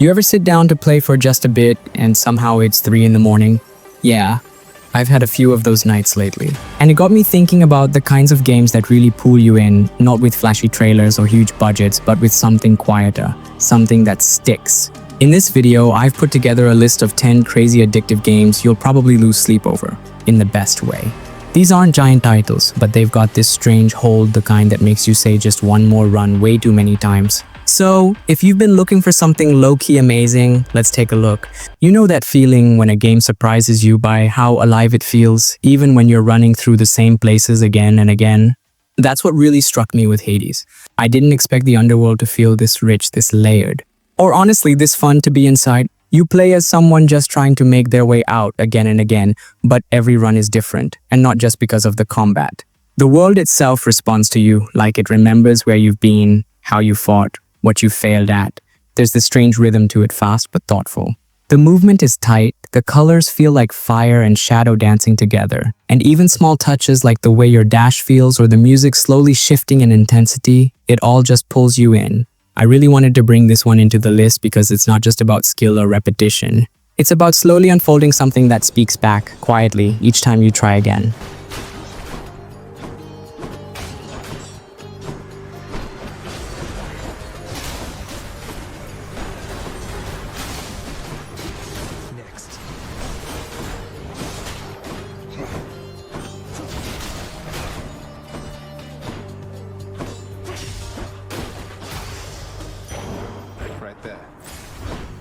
You ever sit down to play for just a bit and somehow it's 3 in the morning? Yeah, I've had a few of those nights lately. And it got me thinking about the kinds of games that really pull you in, not with flashy trailers or huge budgets, but with something quieter, something that sticks. In this video, I've put together a list of 10 crazy addictive games you'll probably lose sleep over, in the best way. These aren't giant titles, but they've got this strange hold, the kind that makes you say just one more run way too many times. So, if you've been looking for something low-key amazing, let's take a look. You know that feeling when a game surprises you by how alive it feels, even when you're running through the same places again and again? That's what really struck me with Hades. I didn't expect the underworld to feel this rich, this layered. Or honestly, this fun to be inside. You play as someone just trying to make their way out again and again, but every run is different, and not just because of the combat. The world itself responds to you, like it remembers where you've been, how you fought, what you failed at. There's this strange rhythm to it, fast but thoughtful. The movement is tight, the colors feel like fire and shadow dancing together, and even small touches like the way your dash feels or the music slowly shifting in intensity, it all just pulls you in. I really wanted to bring this one into the list because it's not just about skill or repetition. It's about slowly unfolding something that speaks back, quietly, each time you try again.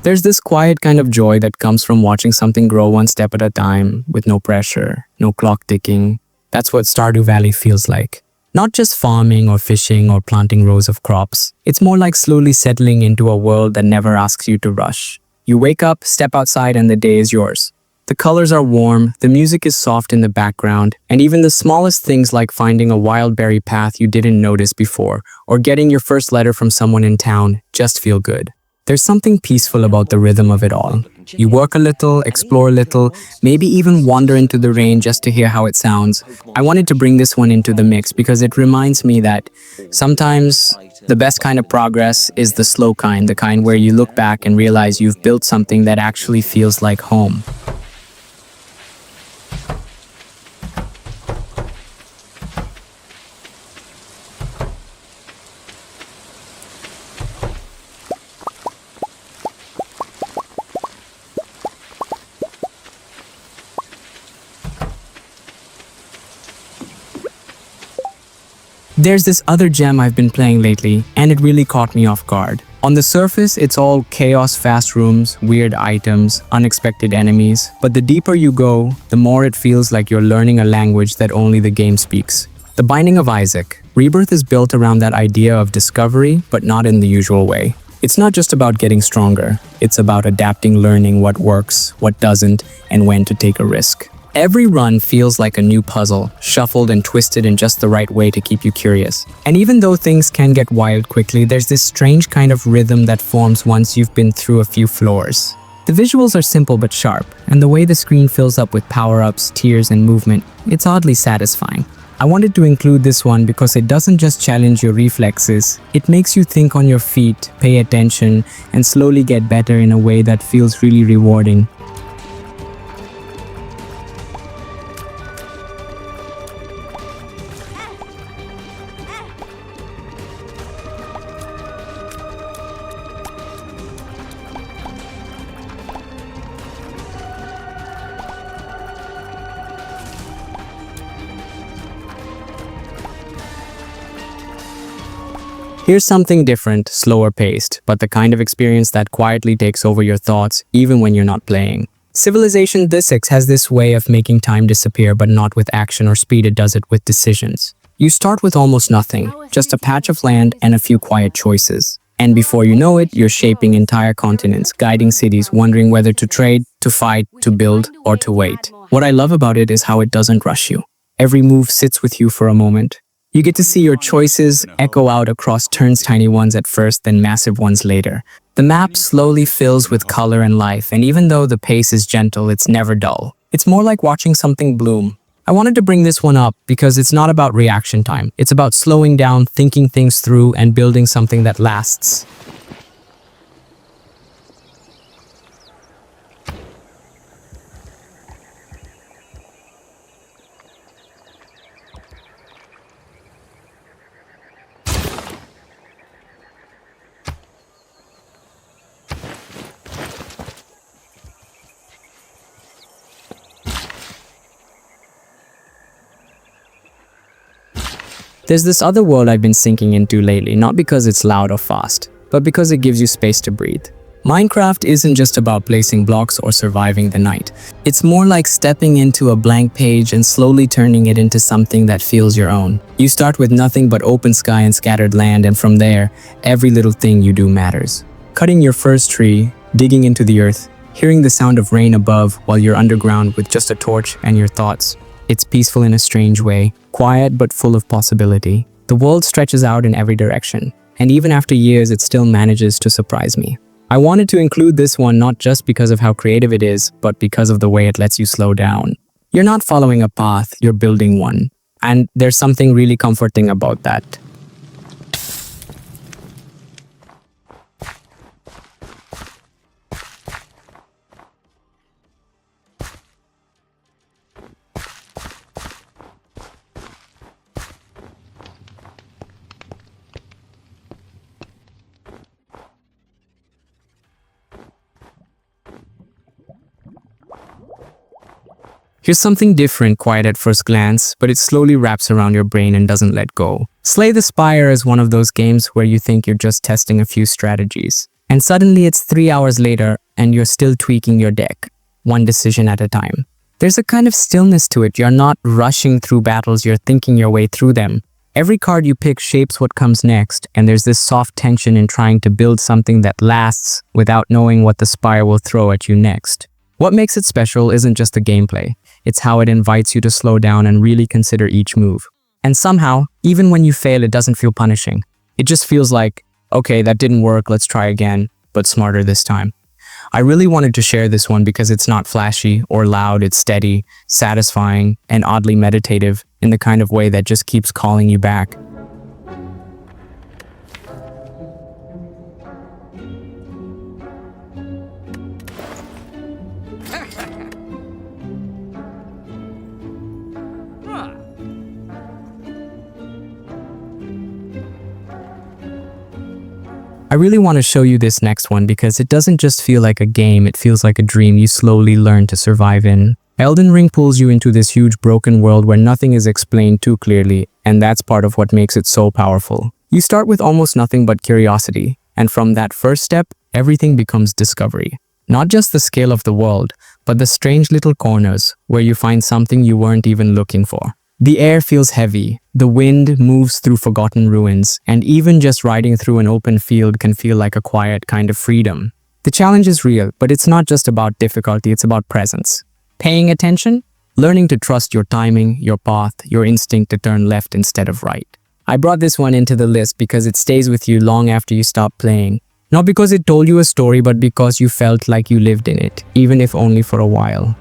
There's this quiet kind of joy that comes from watching something grow one step at a time, with no pressure, no clock ticking. That's what Stardew Valley feels like. Not just farming or fishing or planting rows of crops. It's more like slowly settling into a world that never asks you to rush. You wake up, step outside, and the day is yours. The colors are warm, the music is soft in the background, and even the smallest things like finding a wild berry path you didn't notice before, or getting your first letter from someone in town, just feel good. There's something peaceful about the rhythm of it all. You work a little, explore a little, maybe even wander into the rain just to hear how it sounds. I wanted to bring this one into the mix because it reminds me that sometimes the best kind of progress is the slow kind, the kind where you look back and realize you've built something that actually feels like home. There's this other gem I've been playing lately, and it really caught me off guard. On the surface, it's all chaos, fast rooms, weird items, unexpected enemies, but the deeper you go, the more it feels like you're learning a language that only the game speaks. The Binding of Isaac. Rebirth is built around that idea of discovery, but not in the usual way. It's not just about getting stronger, it's about adapting, learning what works, what doesn't, and when to take a risk. Every run feels like a new puzzle, shuffled and twisted in just the right way to keep you curious. And even though things can get wild quickly, there's this strange kind of rhythm that forms once you've been through a few floors. The visuals are simple but sharp, and the way the screen fills up with power-ups, tears, and movement, it's oddly satisfying. I wanted to include this one because it doesn't just challenge your reflexes, it makes you think on your feet, pay attention, and slowly get better in a way that feels really rewarding. Here's something different, slower paced, but the kind of experience that quietly takes over your thoughts even when you're not playing. Civilization 6 has this way of making time disappear, but not with action or speed, it does it with decisions. You start with almost nothing, just a patch of land and a few quiet choices. And before you know it, you're shaping entire continents, guiding cities, wondering whether to trade, to fight, to build, or to wait. What I love about it is how it doesn't rush you. Every move sits with you for a moment. You get to see your choices echo out across turns, tiny ones at first, then massive ones later. The map slowly fills with color and life, and even though the pace is gentle, it's never dull. It's more like watching something bloom. I wanted to bring this one up because it's not about reaction time. It's about slowing down, thinking things through, and building something that lasts. There's this other world I've been sinking into lately, not because it's loud or fast, but because it gives you space to breathe. Minecraft isn't just about placing blocks or surviving the night. It's more like stepping into a blank page and slowly turning it into something that feels your own. You start with nothing but open sky and scattered land, and from there, every little thing you do matters. Cutting your first tree, digging into the earth, hearing the sound of rain above while you're underground with just a torch and your thoughts. It's peaceful in a strange way, quiet but full of possibility. The world stretches out in every direction, and even after years, it still manages to surprise me. I wanted to include this one not just because of how creative it is, but because of the way it lets you slow down. You're not following a path, you're building one. And there's something really comforting about that. Here's something different, quiet at first glance, but it slowly wraps around your brain and doesn't let go. Slay the Spire is one of those games where you think you're just testing a few strategies. And suddenly it's 3 hours later and you're still tweaking your deck, one decision at a time. There's a kind of stillness to it. You're not rushing through battles, you're thinking your way through them. Every card you pick shapes what comes next, and there's this soft tension in trying to build something that lasts without knowing what the Spire will throw at you next. What makes it special isn't just the gameplay, it's how it invites you to slow down and really consider each move. And somehow, even when you fail, it doesn't feel punishing. It just feels like, okay, that didn't work, let's try again, but smarter this time. I really wanted to share this one because it's not flashy or loud, it's steady, satisfying, and oddly meditative in the kind of way that just keeps calling you back. I really want to show you this next one because it doesn't just feel like a game, it feels like a dream you slowly learn to survive in. Elden Ring pulls you into this huge broken world where nothing is explained too clearly, and that's part of what makes it so powerful. You start with almost nothing but curiosity, and from that first step, everything becomes discovery. Not just the scale of the world, but the strange little corners where you find something you weren't even looking for. The air feels heavy, the wind moves through forgotten ruins, and even just riding through an open field can feel like a quiet kind of freedom. The challenge is real, but it's not just about difficulty, it's about presence. Paying attention, learning to trust your timing, your path, your instinct to turn left instead of right. I brought this one into the list because it stays with you long after you stop playing. Not because it told you a story, but because you felt like you lived in it, even if only for a while.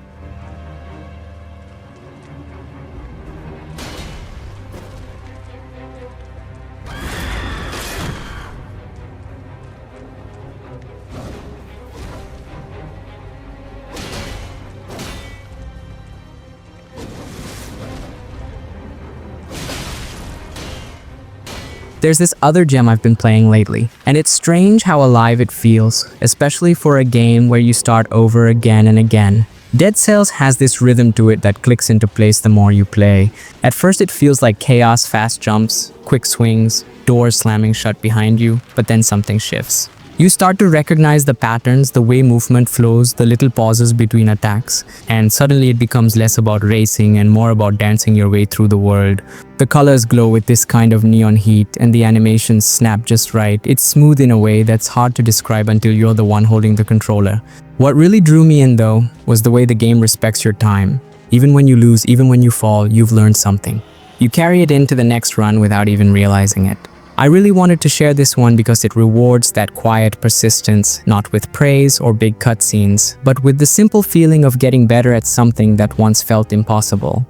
There's this other gem I've been playing lately, and it's strange how alive it feels, especially for a game where you start over again and again. Dead Cells has this rhythm to it that clicks into place the more you play. At first it feels like chaos, fast jumps, quick swings, doors slamming shut behind you, but then something shifts. You start to recognize the patterns, the way movement flows, the little pauses between attacks, and suddenly it becomes less about racing and more about dancing your way through the world. The colors glow with this kind of neon heat, and the animations snap just right. It's smooth in a way that's hard to describe until you're the one holding the controller. What really drew me in though, was the way the game respects your time. Even when you lose, even when you fall, you've learned something. You carry it into the next run without even realizing it. I really wanted to share this one because it rewards that quiet persistence, not with praise or big cutscenes, but with the simple feeling of getting better at something that once felt impossible.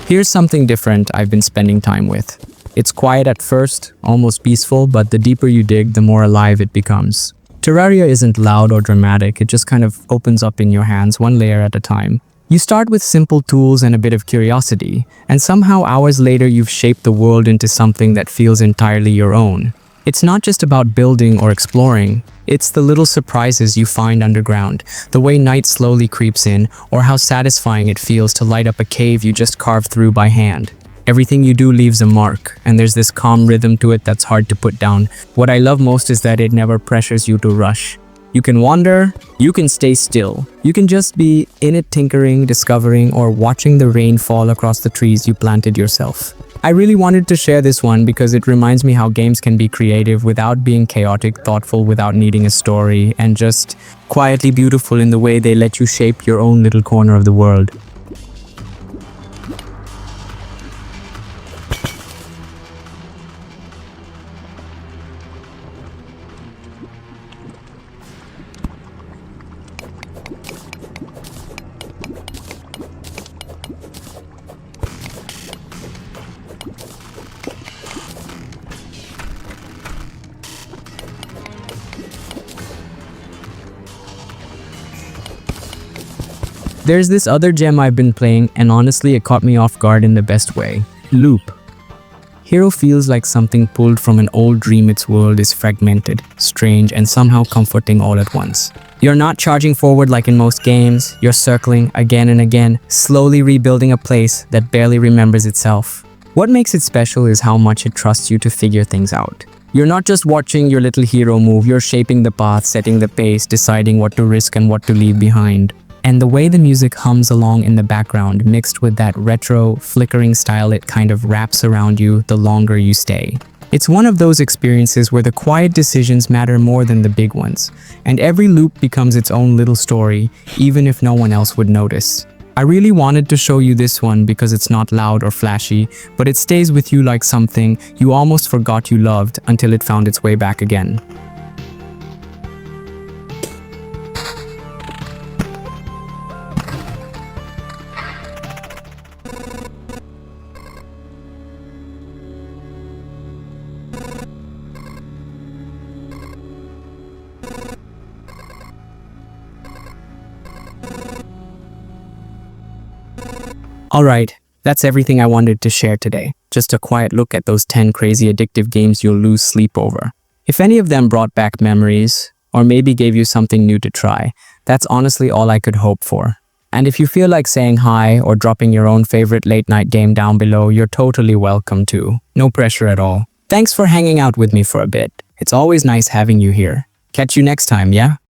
Here's something different I've been spending time with. It's quiet at first, almost peaceful, but the deeper you dig, the more alive it becomes. Terraria isn't loud or dramatic, it just kind of opens up in your hands one layer at a time. You start with simple tools and a bit of curiosity, and somehow hours later you've shaped the world into something that feels entirely your own. It's not just about building or exploring, it's the little surprises you find underground, the way night slowly creeps in, or how satisfying it feels to light up a cave you just carved through by hand. Everything you do leaves a mark, and there's this calm rhythm to it that's hard to put down. What I love most is that it never pressures you to rush. You can wander, you can stay still. You can just be in it tinkering, discovering, or watching the rain fall across the trees you planted yourself. I really wanted to share this one because it reminds me how games can be creative without being chaotic, thoughtful without needing a story, and just quietly beautiful in the way they let you shape your own little corner of the world. There's this other gem I've been playing, and honestly it caught me off guard in the best way. Loop. Hero feels like something pulled from an old dream. Its world is fragmented, strange, and somehow comforting all at once. You're not charging forward like in most games, you're circling again and again, slowly rebuilding a place that barely remembers itself. What makes it special is how much it trusts you to figure things out. You're not just watching your little hero move, you're shaping the path, setting the pace, deciding what to risk and what to leave behind. And the way the music hums along in the background, mixed with that retro, flickering style it kind of wraps around you the longer you stay. It's one of those experiences where the quiet decisions matter more than the big ones, and every loop becomes its own little story, even if no one else would notice. I really wanted to show you this one because it's not loud or flashy, but it stays with you like something you almost forgot you loved until it found its way back again. Alright, that's everything I wanted to share today. Just a quiet look at those 10 crazy addictive games you'll lose sleep over. If any of them brought back memories, or maybe gave you something new to try, that's honestly all I could hope for. And if you feel like saying hi or dropping your own favorite late night game down below, you're totally welcome to. No pressure at all. Thanks for hanging out with me for a bit. It's always nice having you here. Catch you next time, yeah?